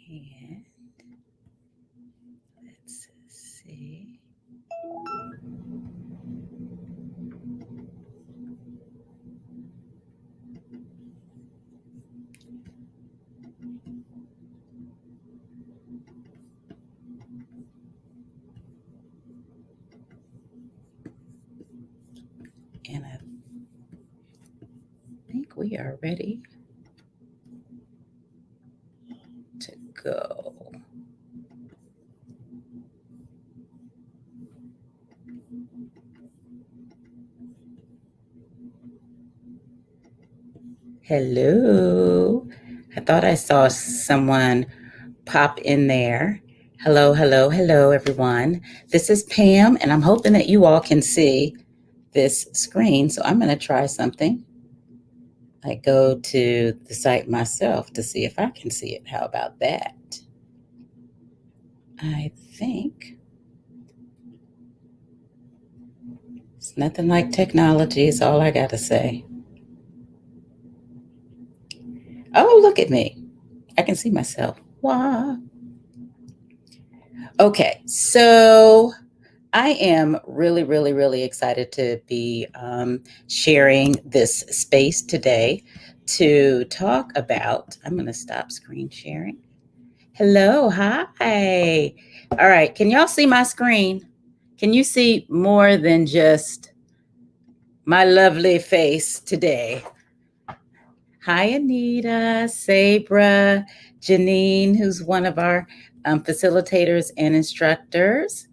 And let's see. And I think we are ready to go. Hello. I thought I saw someone pop in there. Hello, hello, hello, everyone. This is Pam, and I'm hoping that you all can see this screen. So I'm going to try something. I go to the site myself to see if I can see it. How about that? I think it's nothing like technology, is all I got to say. Oh, look at me. I can see myself. Wow. Okay, so I am really, really, really excited to be sharing this space today to talk about. I'm going to stop screen sharing. Hello, hi. All right, can y'all see my screen? Can you see more than just my lovely face today? Hi, Anita, Sabra, Janine, who's one of our facilitators and instructors.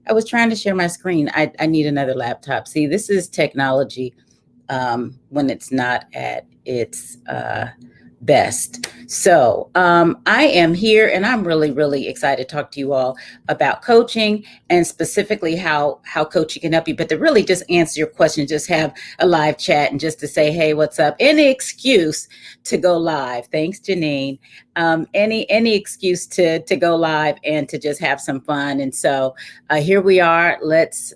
I was trying to share my screen. I need another laptop. See, this is technology when it's not at its best. So I am here and I'm really, really excited to talk to you all about coaching and specifically how coaching can help you. But to really just answer your question, just have a live chat and just to say, hey, what's up? Any excuse to go live. Thanks, Janine. Any excuse to go live and to just have some fun. And so here we are. Let's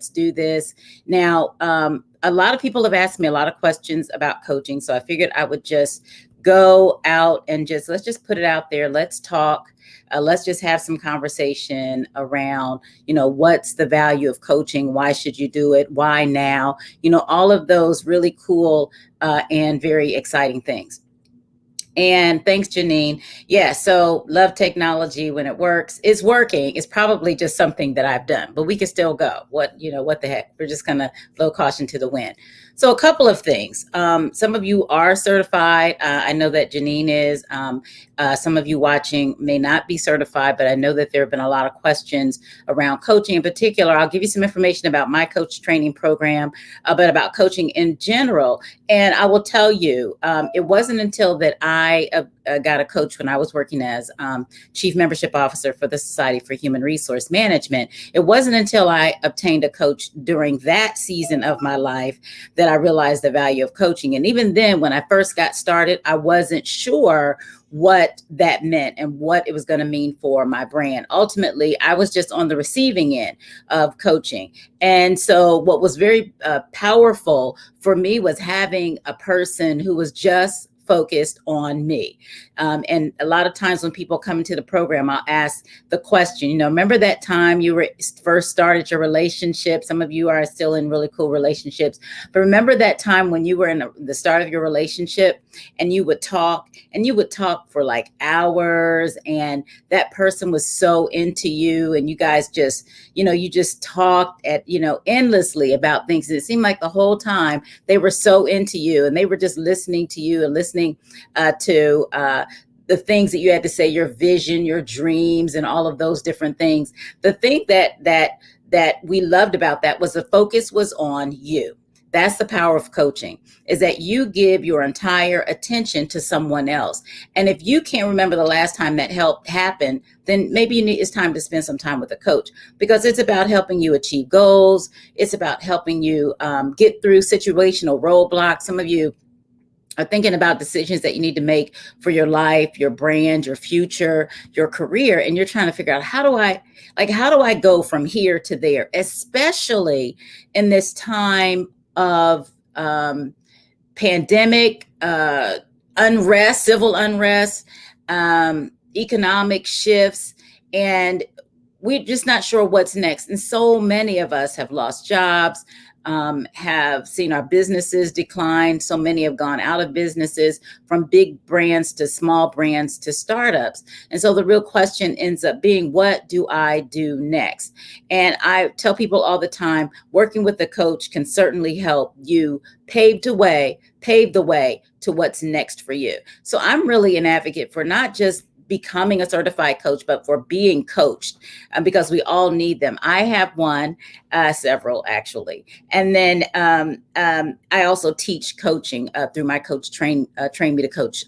do this. Now, a lot of people have asked me a lot of questions about coaching. So I figured I would just go out and let's just put it out there. Let's talk. Let's just have some conversation around, what's the value of coaching? Why should you do it? Why now? All of those really cool and very exciting things. And thanks, Janine. Yeah, so love technology when it works. It's working. It's probably just something that I've done, but we can still go. What the heck? We're just going to blow caution to the wind. So a couple of things. Some of you are certified. I know that Janine is. Some of you watching may not be certified, but I know that there have been a lot of questions around coaching in particular. I'll give you some information about my coach training program, but about coaching in general. And I will tell you, it wasn't until that I got a coach when I was working as Chief Membership Officer for the Society for Human Resource Management. It wasn't until I obtained a coach during that season of my life that I realized the value of coaching. And even then, when I first got started, I wasn't sure what that meant and what it was going to mean for my brand. Ultimately, I was just on the receiving end of coaching. And so what was very powerful for me was having a person who was just focused on me. And a lot of times when people come into the program, I'll ask the question, remember that time you first started your relationship? Some of you are still in really cool relationships, but remember that time when you were in the start of your relationship and you would talk for like hours and that person was so into you and you guys just, you just talked endlessly about things. And it seemed like the whole time they were so into you and they were just listening to you and listening to the things that you had to say, your vision, your dreams, and all of those different things. The thing that we loved about that was the focus was on you. That's the power of coaching, is that you give your entire attention to someone else. And if you can't remember the last time that helped happen, then maybe it's time to spend some time with a coach, because it's about helping you achieve goals. It's about helping you get through situational roadblocks. Some of you are thinking about decisions that you need to make for your life, your brand, your future, your career, and you're trying to figure out how do I go from here to there, especially in this time of pandemic, unrest, civil unrest, economic shifts, and we're just not sure what's next. And so many of us have lost jobs, have seen our businesses decline. So many have gone out of businesses, from big brands to small brands to startups. And so the real question ends up being, what do I do next? And I tell people all the time, working with a coach can certainly help you pave the way to what's next for you. So I'm really an advocate for not just becoming a certified coach, but for being coached, because we all need them. I have one, several actually. And then I also teach coaching through my coach train me to coach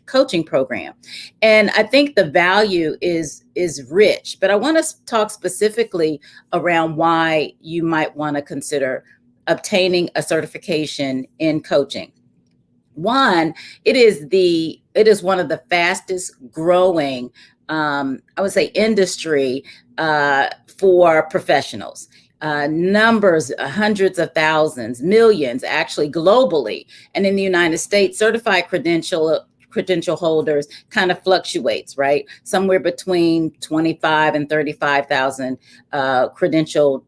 coaching program. And I think the value is rich, but I want to talk specifically around why you might want to consider obtaining a certification in coaching. One, it is one of the fastest growing, I would say, industry for professionals. Numbers, hundreds of thousands, millions, actually globally. And in the United States, certified credential holders kind of fluctuates, right? Somewhere between 25 and 35,000 credential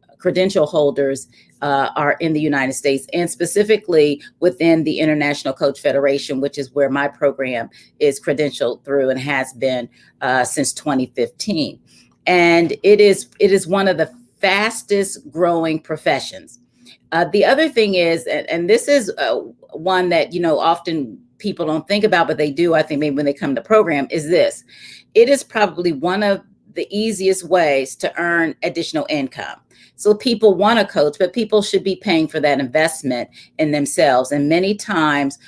holders are in the United States, and specifically within the International Coach Federation, which is where my program is credentialed through and has been since 2015. And it is one of the fastest growing professions. The other thing is, and this is one that, often people don't think about, but they do, I think, maybe when they come to program, is this. It is probably one of the easiest ways to earn additional income. So people want to coach, but people should be paying for that investment in themselves. And many times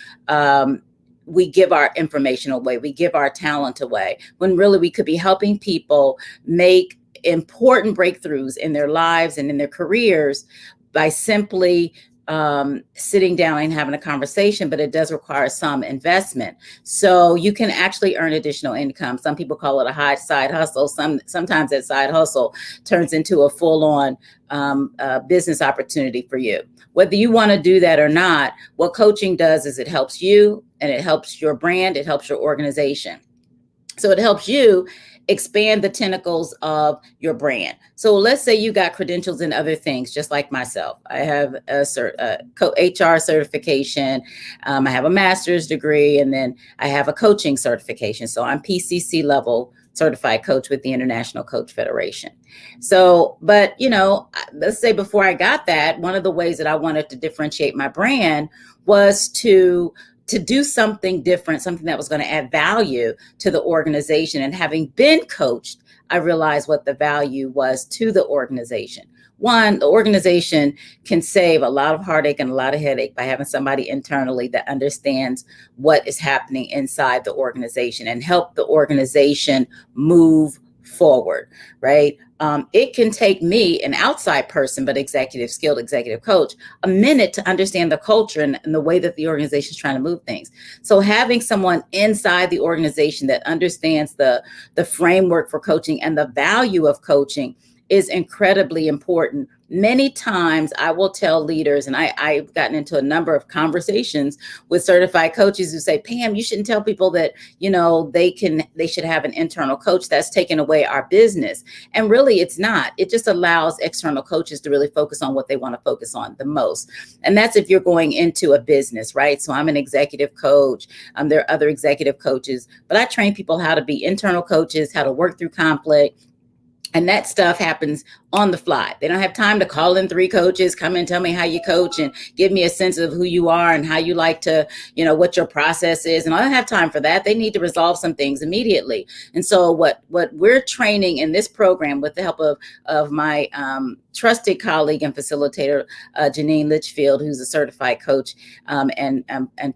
we give our information away, we give our talent away, when really we could be helping people make important breakthroughs in their lives and in their careers by simply sitting down and having a conversation, but it does require some investment. So you can actually earn additional income. Some people call it a high side hustle. Sometimes that side hustle turns into a full-on business opportunity for you. Whether you want to do that or not, what coaching does is it helps you, and it helps your brand, it helps your organization. So it helps you expand the tentacles of your brand. So let's say you got credentials in other things, just like myself. I have a HR certification. I have a master's degree, and then I have a coaching certification. So I'm PCC level certified coach with the International Coach Federation. So, but, let's say before I got that, one of the ways that I wanted to differentiate my brand was to do something different, something that was going to add value to the organization. And having been coached, I realized what the value was to the organization. One, the organization can save a lot of heartache and a lot of headache by having somebody internally that understands what is happening inside the organization and help the organization move forward, right? It can take me, an outside person, but skilled executive coach, a minute to understand the culture and the way that the organization is trying to move things. So having someone inside the organization that understands the framework for coaching and the value of coaching is incredibly important. Many times I will tell leaders, and I've gotten into a number of conversations with certified coaches who say, Pam, you shouldn't tell people that, they should have an internal coach. That's taking away our business. And really it's not. It just allows external coaches to really focus on what they want to focus on the most. And that's if you're going into a business, right? So I'm an executive coach. There are other executive coaches, but I train people how to be internal coaches, how to work through conflict. And that stuff happens on the fly. They don't have time to call in 3 coaches, come and tell me how you coach and give me a sense of who you are and how you like to, what your process is. And I don't have time for that. They need to resolve some things immediately. And so what we're training in this program, with the help of my trusted colleague and facilitator, Janine Litchfield, who's a certified coach and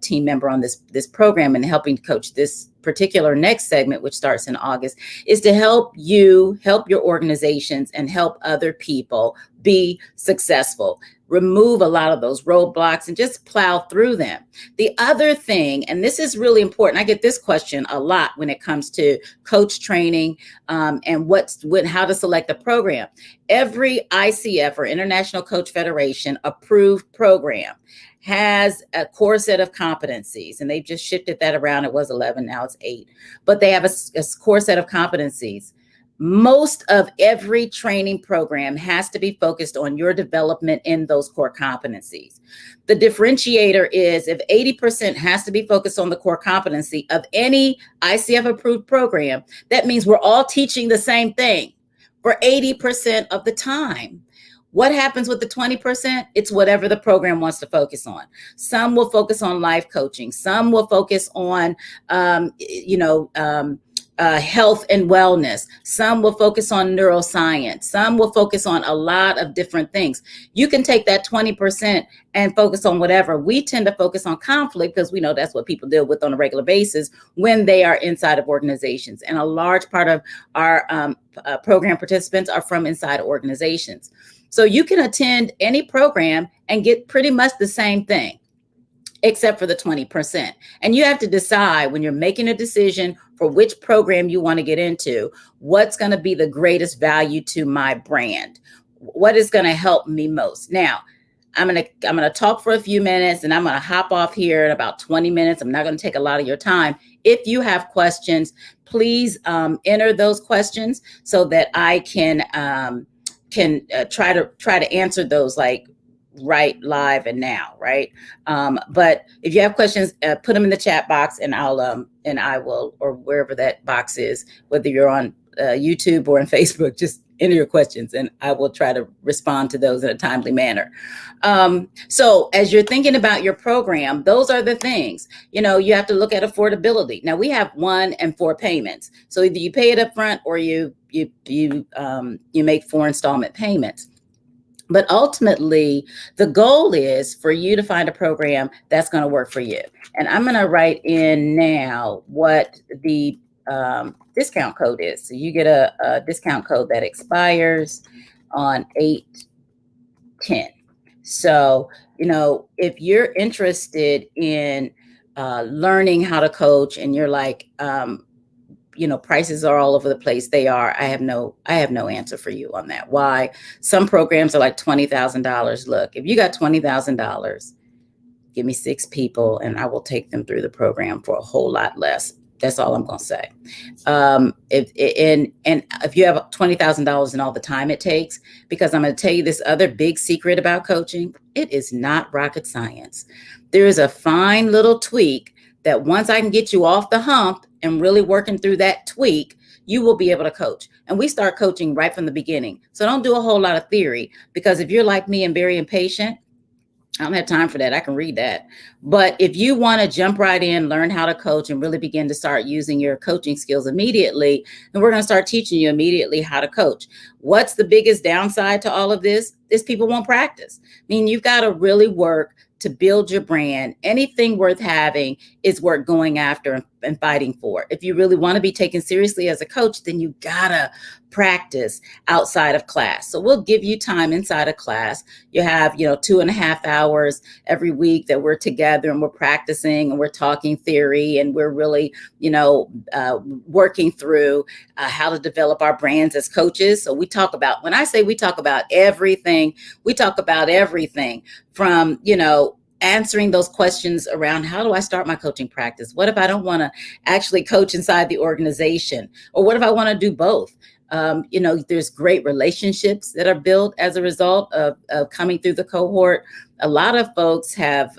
team member on this program, and helping to coach this particular next segment, which starts in August, is to help your organizations and help other people be successful. Remove a lot of those roadblocks and just plow through them. The other thing, and this is really important, I get this question a lot when it comes to coach training and how to select a program. Every ICF or International Coach Federation approved program has a core set of competencies, and they've just shifted that around. It was 11, now it's 8, but they have a core set of competencies. Most of every training program has to be focused on your development in those core competencies. The differentiator is if 80% has to be focused on the core competency of any ICF approved program, that means we're all teaching the same thing for 80% of the time. What happens with the 20%? It's whatever the program wants to focus on. Some will focus on life coaching. Some will focus on, health and wellness. Some will focus on neuroscience. Some will focus on a lot of different things. You can take that 20% and focus on whatever. We tend to focus on conflict because we know that's what people deal with on a regular basis when they are inside of organizations. And a large part of our program participants are from inside organizations. So you can attend any program and get pretty much the same thing, except for the 20%. And you have to decide when you're making a decision for which program you want to get into, what's going to be the greatest value to my brand? What is going to help me most? Now, I'm going to talk for a few minutes and I'm going to hop off here in about 20 minutes. I'm not going to take a lot of your time. If you have questions, please enter those questions so that I can try to answer those like right live and now, right? But if you have questions, put them in the chat box and I will, or wherever that box is, whether you're on YouTube or on Facebook, just enter your questions and I will try to respond to those in a timely manner. So as you're thinking about your program, those are the things, you have to look at affordability. Now we have 1 and 4 payments. So either you pay it up front or you make 4 installment payments. But ultimately, the goal is for you to find a program that's going to work for you. And I'm going to write in now what the discount code is. So you get a discount code that expires on 8/10. So, if you're interested in learning how to coach and you're like, prices are all over the place. They are. I have no answer for you on that. Why? Some programs are like $20,000. Look, if you got $20,000, give me 6 people and I will take them through the program for a whole lot less. That's all I'm going to say. If you have $20,000 and all the time it takes, because I'm going to tell you this other big secret about coaching, it is not rocket science. There is a fine little tweak that once I can get you off the hump and really working through that tweak, you will be able to coach. And we start coaching right from the beginning. So don't do a whole lot of theory, because if you're like me and very impatient, I don't have time for that. I can read that. But if you want to jump right in, learn how to coach and really begin to start using your coaching skills immediately, then we're going to start teaching you immediately how to coach. What's the biggest downside to all of this? Is people won't practice. I mean, you've got to really work to build your brand. Anything worth having is worth going after and fighting for. If you really want to be taken seriously as a coach, then you gotta practice outside of class. So we'll give you time inside of class. You have, 2.5 hours every week that we're together and we're practicing and we're talking theory and we're really, working through how to develop our brands as coaches. So when I say we talk about everything, we talk about everything from, answering those questions around how do I start my coaching practice? What if I don't want to actually coach inside the organization? Or what if I want to do both? There's great relationships that are built as a result of coming through the cohort. A lot of folks have,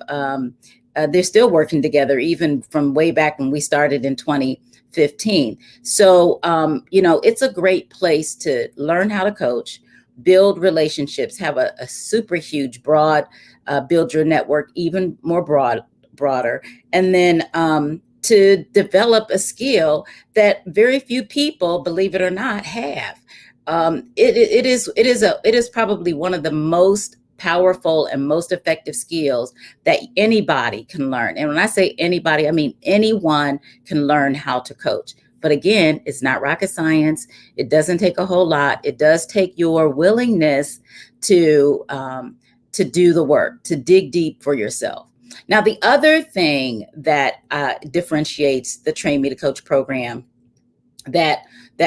they're still working together, even from way back when we started in 2015. So, it's a great place to learn how to coach, build relationships, have a super huge, broad, build your network even more broader, and then to develop a skill that very few people, believe it or not, have. It is probably one of the most powerful and most effective skills that anybody can learn. And when I say anybody, I mean anyone can learn how to coach. But again, it's not rocket science. It doesn't take a whole lot. It does take your willingness to do the work, to dig deep for yourself. Now, the other thing that differentiates the Train Me to Coach program that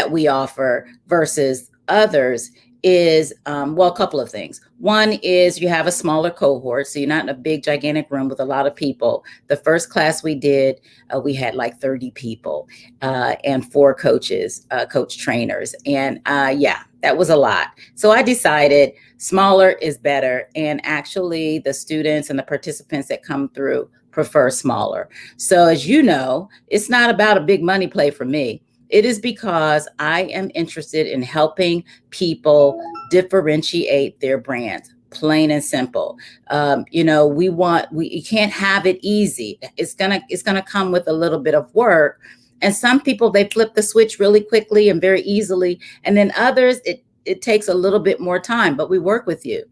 we offer versus others is, well, a couple of things. One is you have a smaller cohort, so you're not in a big, gigantic room with a lot of people. The first class we did, we had like 30 people and 4 coaches, coach trainers. And yeah, that was a lot. So I decided smaller is better. And actually, the students and the participants that come through prefer smaller. So as you know, it's not about a big money play for me. It is because I am interested in helping people differentiate their brands, plain and simple. You can't have it easy. It's gonna come with a little bit of work. And some people, they flip the switch really quickly and very easily. And then others, it takes a little bit more time, but we work with you.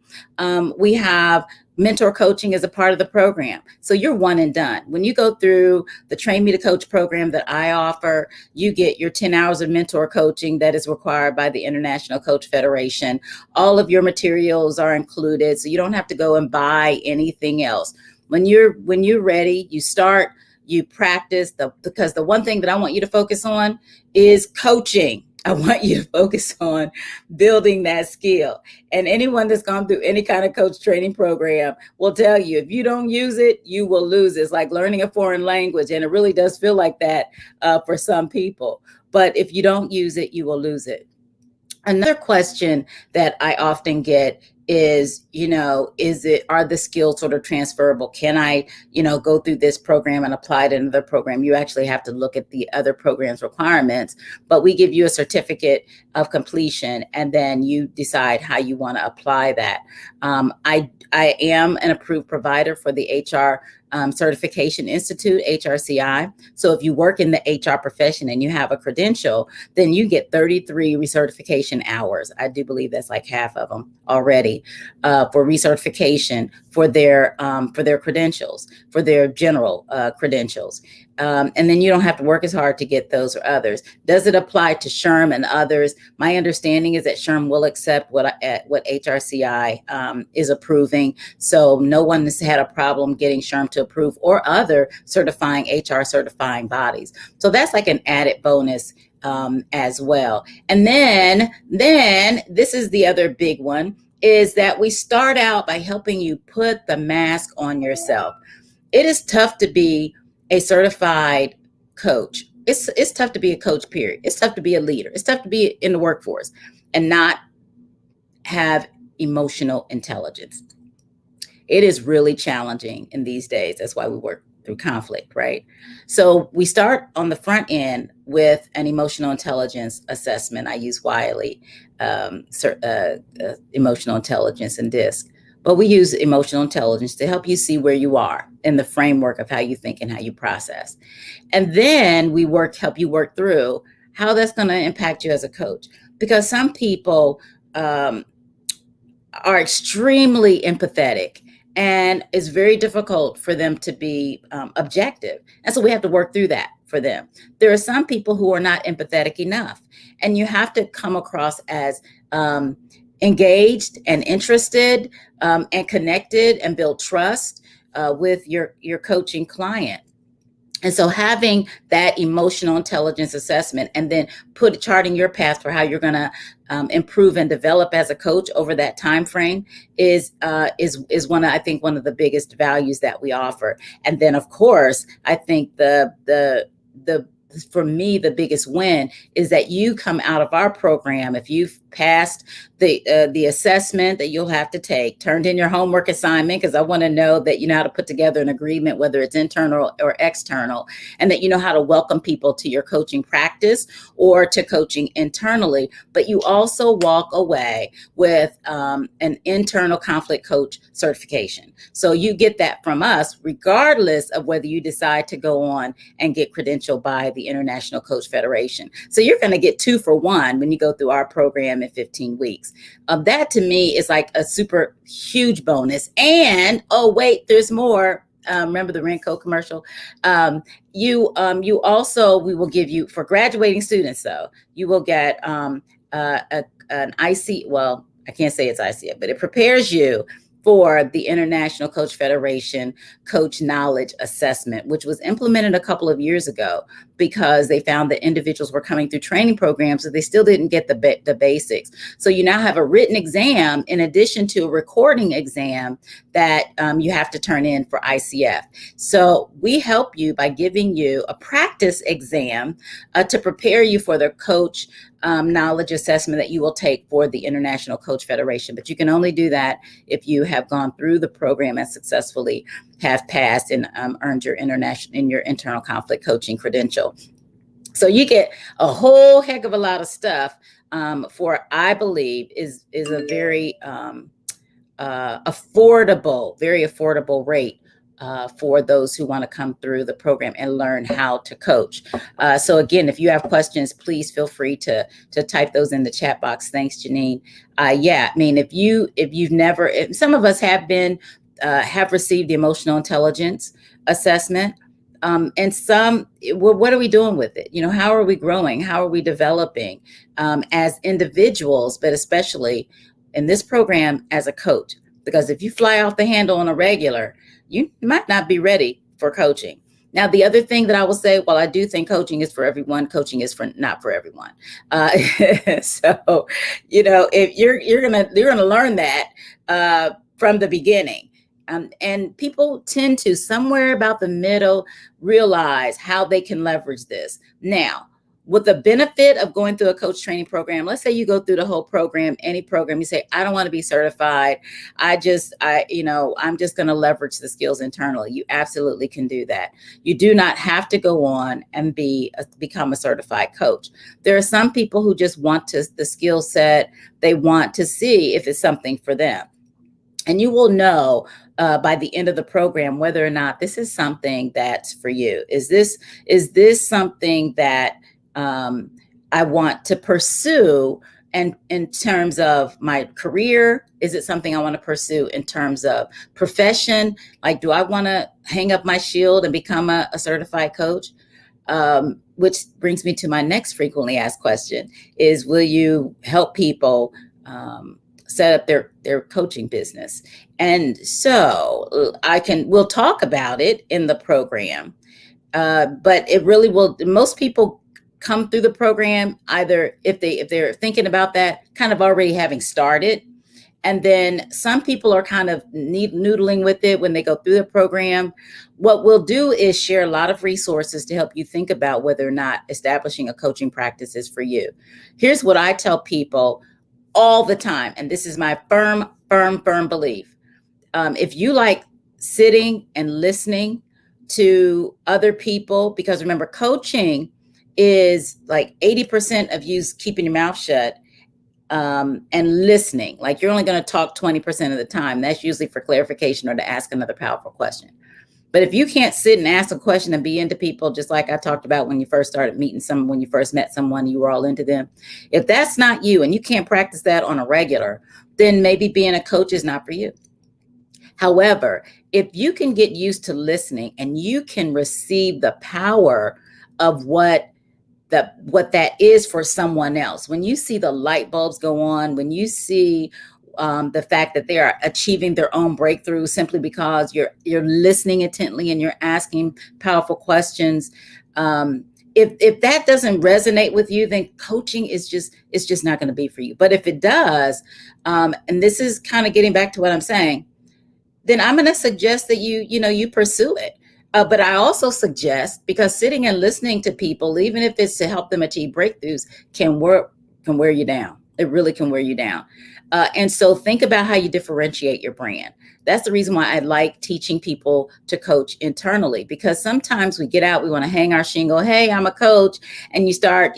We have mentor coaching as a part of the program. So you're one and done. When you go through the Train Me to Coach program that I offer, you get your 10 hours of mentor coaching that is required by the International Coach Federation. All of your materials are included, so you don't have to go and buy anything else. When you're ready, you start, you practice, because the one thing that I want you to focus on is coaching. I want you to focus on building that skill. And anyone that's gone through any kind of coach training program will tell you, if you don't use it, you will lose it. It's like learning a foreign language. And it really does feel like that for some people. But if you don't use it, you will lose it. Another question that I often get is, are the skills sort of transferable? Can I, go through this program and apply it in another program? You actually have to look at the other program's requirements, but we give you a certificate of completion, and then you decide how you want to apply that. I am an approved provider for the HR Certification Institute, HRCI. So if you work in the HR profession and you have a credential, then you get 33 recertification hours. I do believe that's like half of them already for recertification for their credentials, for their general credentials. And then you don't have to work as hard to get those or others. Does it apply to SHRM and others? My understanding is that SHRM will accept what HRCI is approving. So no one has had a problem getting SHRM to approve, or other HR certifying bodies. So that's like an added bonus as well. And then this is the other big one, is that we start out by helping you put the mask on yourself. It is tough to be a certified coach. It's tough to be a coach, period. It's tough to be a leader. It's tough to be in the workforce and not have emotional intelligence. It is really challenging in these days. That's why we work through conflict, right? So we start on the front end with an emotional intelligence assessment. I use Wiley, emotional intelligence and DISC. But we use emotional intelligence to help you see where you are in the framework of how you think and how you process. And then we help you work through how that's going to impact you as a coach. Because some people are extremely empathetic, and it's very difficult for them to be objective. And so we have to work through that for them. There are some people who are not empathetic enough, and you have to come across as engaged and interested and connected and build trust with your coaching client. And so having that emotional intelligence assessment and then charting your path for how you're going to improve and develop as a coach over that time frame is one of the biggest values that we offer. And then, of course, I think for me, the biggest win is that you come out of our program, if you've passed the assessment that you'll have to take, turned in your homework assignment, because I want to know that you know how to put together an agreement, whether it's internal or external, and that you know how to welcome people to your coaching practice or to coaching internally. But you also walk away with an internal conflict coach certification. So you get that from us, regardless of whether you decide to go on and get credentialed by the International Coach Federation. So you're going to get 2 for 1 when you go through our program in 15 weeks. That to me is like a super huge bonus. And, oh, wait, there's more. Remember the Renco commercial? You also, we will give you, for graduating students though, you will get an IC, well, I can't say it's ICF, but it prepares you for the International Coach Federation Coach Knowledge Assessment, which was implemented a couple of years ago because they found that individuals were coming through training programs, but they still didn't get the basics. So you now have a written exam in addition to a recording exam that you have to turn in for ICF. So we help you by giving you a practice exam to prepare you for the coach knowledge assessment that you will take for the International Coach Federation. But you can only do that if you have gone through the program and successfully have passed and earned your internal conflict coaching credential. So you get a whole heck of a lot of stuff for, I believe, is a very affordable rate for those who want to come through the program and learn how to coach. So again, if you have questions, please feel free to type those in the chat box. Thanks, Janine. Yeah, I mean, if you've never, some of us have received the emotional intelligence assessment. And some, well, what are we doing with it? How are we growing? How are we developing as individuals, but especially in this program as a coach? Because if you fly off the handle on a regular, you might not be ready for coaching. Now, the other thing that I will say, while I do think coaching is for everyone, coaching is not for everyone. So, if you're gonna learn that from the beginning. And people tend to, somewhere about the middle, realize how they can leverage this. Now, with the benefit of going through a coach training program, let's say you go through the whole program, any program, you say, I don't want to be certified. I'm just going to leverage the skills internally. You absolutely can do that. You do not have to go on and become a certified coach. There are some people who just want the skill set. They want to see if it's something for them. And you will know by the end of the program whether or not this is something that's for you. Is this something that I want to pursue, and in terms of my career? Is it something I want to pursue in terms of profession? Like, do I want to hang up my shield and become a certified coach? Which brings me to my next frequently asked question is, will you help people set up their coaching business? And so we'll talk about it in the program, but it really will, most people come through the program either if they're thinking about that, kind of already having started. And then some people are kind of noodling with it when they go through the program. What we'll do is share a lot of resources to help you think about whether or not establishing a coaching practice is for you. Here's what I tell people all the time, and this is my firm belief. If you like sitting and listening to other people, because remember, coaching is like 80% of you keeping your mouth shut and listening. Like, you're only going to talk 20% of the time. That's usually for clarification or to ask another powerful question. But if you can't sit and ask a question and be into people, just like I talked about when you first started meeting someone, when you first met someone, you were all into them. If that's not you and you can't practice that on a regular, then maybe being a coach is not for you. However, if you can get used to listening and you can receive the power of what that is for someone else, when you see the light bulbs go on, when you see the fact that they are achieving their own breakthrough simply because you're listening intently and you're asking powerful questions. If that doesn't resonate with you, then coaching is just not going to be for you. But if it does, and this is kind of getting back to what I'm saying, then I'm going to suggest that you pursue it. But I also suggest, because sitting and listening to people, even if it's to help them achieve breakthroughs, can wear you down. It really can wear you down. And so think about how you differentiate your brand. That's the reason why I like teaching people to coach internally, because sometimes we get out, we want to hang our shingle, hey, I'm a coach, and you start,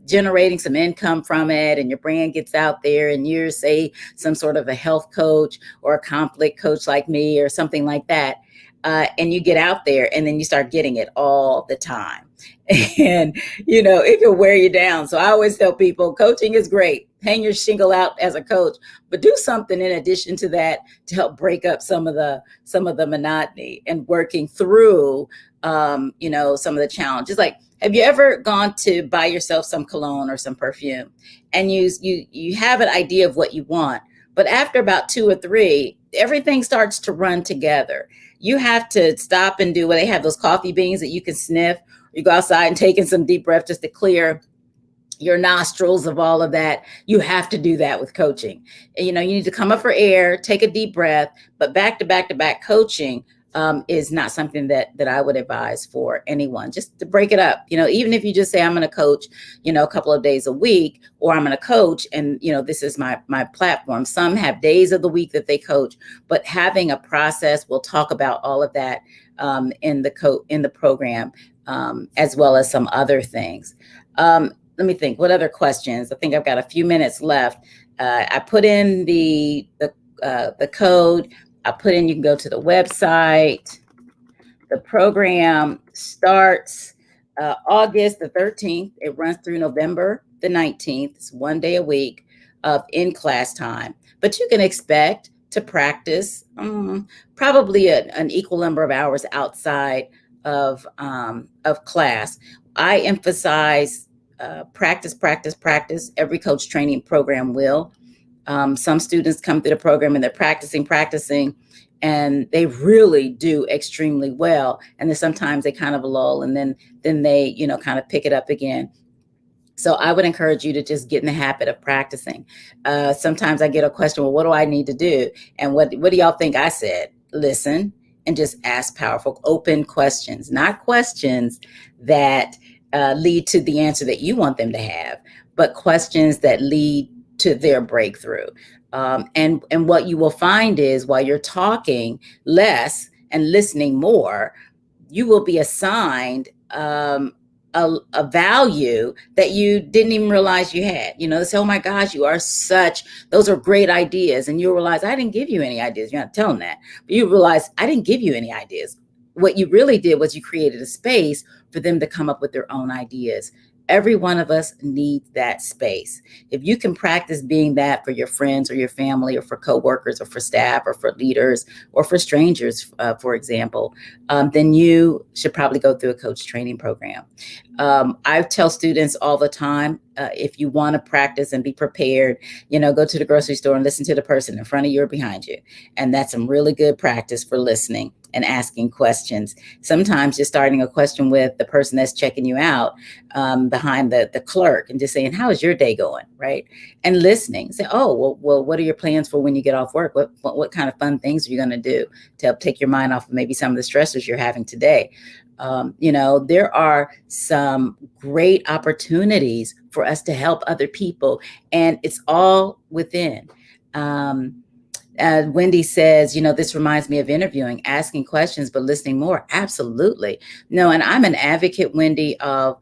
generating some income from it, and your brand gets out there, and you're, say, some sort of a health coach or a conflict coach like me or something like that. And you get out there and then you start getting it all the time. And, it can wear you down. So I always tell people coaching is great. hang your shingle out as a coach, but do something in addition to that to help break up some of the monotony and working through, some of the challenges. Like, have you ever gone to buy yourself some cologne or some perfume, and you have an idea of what you want, but after about 2 or 3, everything starts to run together. You have to stop and do what they have, those coffee beans that you can sniff. You go outside and take in some deep breath just to clear your nostrils of all of that. You have to do that with coaching. You need to come up for air, take a deep breath, but back to back to back coaching is not something that I would advise for anyone. Just to break it up, even if you just say, I'm going to coach, a couple of days a week, or I'm going to coach, and this is my platform. Some have days of the week that they coach, but having a process, we'll talk about all of that in the program, as well as some other things. Let me think. What other questions? I think I've got a few minutes left. I put in the code. I put in, you can go to the website. The program starts August the 13th. It runs through November the 19th. It's 1 day a week of in-class time. But you can expect to practice probably an equal number of hours outside of class. I emphasize practice. Every coach training program will. Some students come through the program and they're practicing, and they really do extremely well. And then sometimes they kind of lull, and then they, kind of pick it up again. So I would encourage you to just get in the habit of practicing. Sometimes I get a question, well, what do I need to do? And what do y'all think I said? Listen and just ask powerful, open questions, not questions that lead to the answer that you want them to have, but questions that lead to their breakthrough. And what you will find is, while you're talking less and listening more, you will be assigned a value that you didn't even realize you had. They say, oh my gosh, those are great ideas. And you realize, I didn't give you any ideas. You're not telling that, but you realize, I didn't give you any ideas. What you really did was you created a space for them to come up with their own ideas. Every one of us needs that space. If you can practice being that for your friends or your family, or for coworkers, or for staff, or for leaders, or for strangers, for example, then you should probably go through a coach training program. I tell students all the time, if you want to practice and be prepared, go to the grocery store and listen to the person in front of you or behind you. And that's some really good practice for listening and asking questions. Sometimes just starting a question with the person that's checking you out behind the clerk, and just saying, how is your day going, right? And listening. Say, oh, well, what are your plans for when you get off work? What kind of fun things are you going to do to help take your mind off of maybe some of the stressors you're having today? There are some great opportunities for us to help other people, and it's all within. Wendy says, this reminds me of interviewing, asking questions, but listening more. Absolutely. No, and I'm an advocate, Wendy, of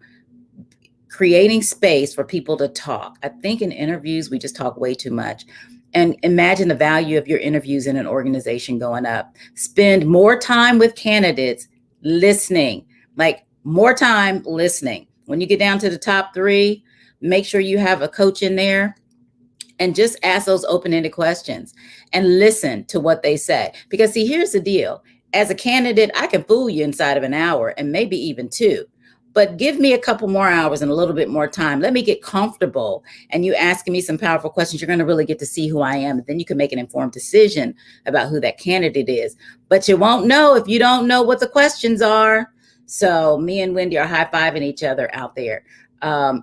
creating space for people to talk. I think in interviews, we just talk way too much. And imagine the value of your interviews in an organization going up. Spend more time with candidates listening, like more time listening. When you get down to the top 3, make sure you have a coach in there, and just ask those open-ended questions and listen to what they say. Because see, here's the deal. As a candidate, I can fool you inside of an hour and maybe even 2. But give me a couple more hours and a little bit more time. Let me get comfortable. And you asking me some powerful questions, you're going to really get to see who I am. And then you can make an informed decision about who that candidate is. But you won't know if you don't know what the questions are. So me and Wendy are high-fiving each other out there.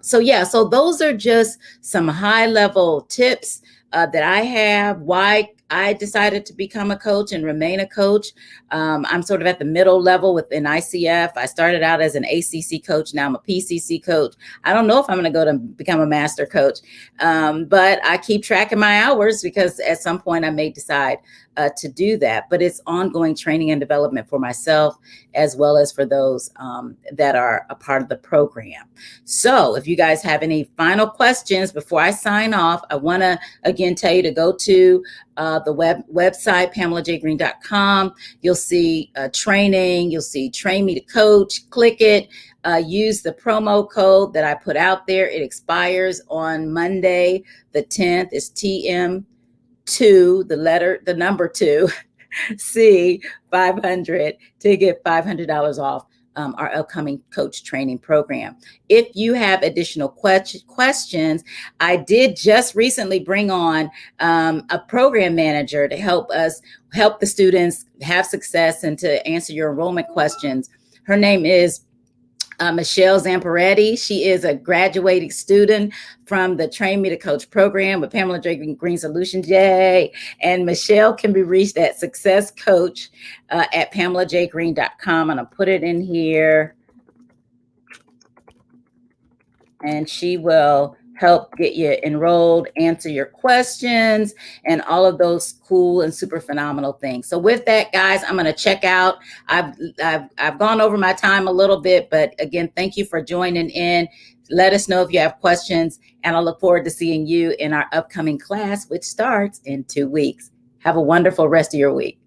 So those are just some high-level tips that I have, why I decided to become a coach and remain a coach. I'm sort of at the middle level within ICF. I started out as an ACC coach. Now I'm a PCC coach. I don't know if I'm going to go to become a master coach, but I keep tracking my hours, because at some point I may decide to do that. But it's ongoing training and development for myself, as well as for those that are a part of the program. So if you guys have any final questions before I sign off, I want to again tell you to go to the website, PamelaJGreen.com. You'll see training. You'll see Train Me to Coach. Click it. use the promo code that I put out there. It expires on Monday, the 10th. It's TM2, the number 2, C 500 to get $500 off our upcoming coach training program. If you have additional questions, I did just recently bring on a program manager to help the students have success and to answer your enrollment questions. Her name is Michelle Zamparetti. She is a graduating student from the Train Me to Coach program with Pamela Green Solutions. Yay! And Michelle can be reached at successcoach at PamelaJGreen.com. And I'll put it in here. And she will help get you enrolled, answer your questions, and all of those cool and super phenomenal things. So with that, guys, I'm going to check out. I've gone over my time a little bit, but again, thank you for joining in. Let us know if you have questions, and I look forward to seeing you in our upcoming class, which starts in 2 weeks. Have a wonderful rest of your week.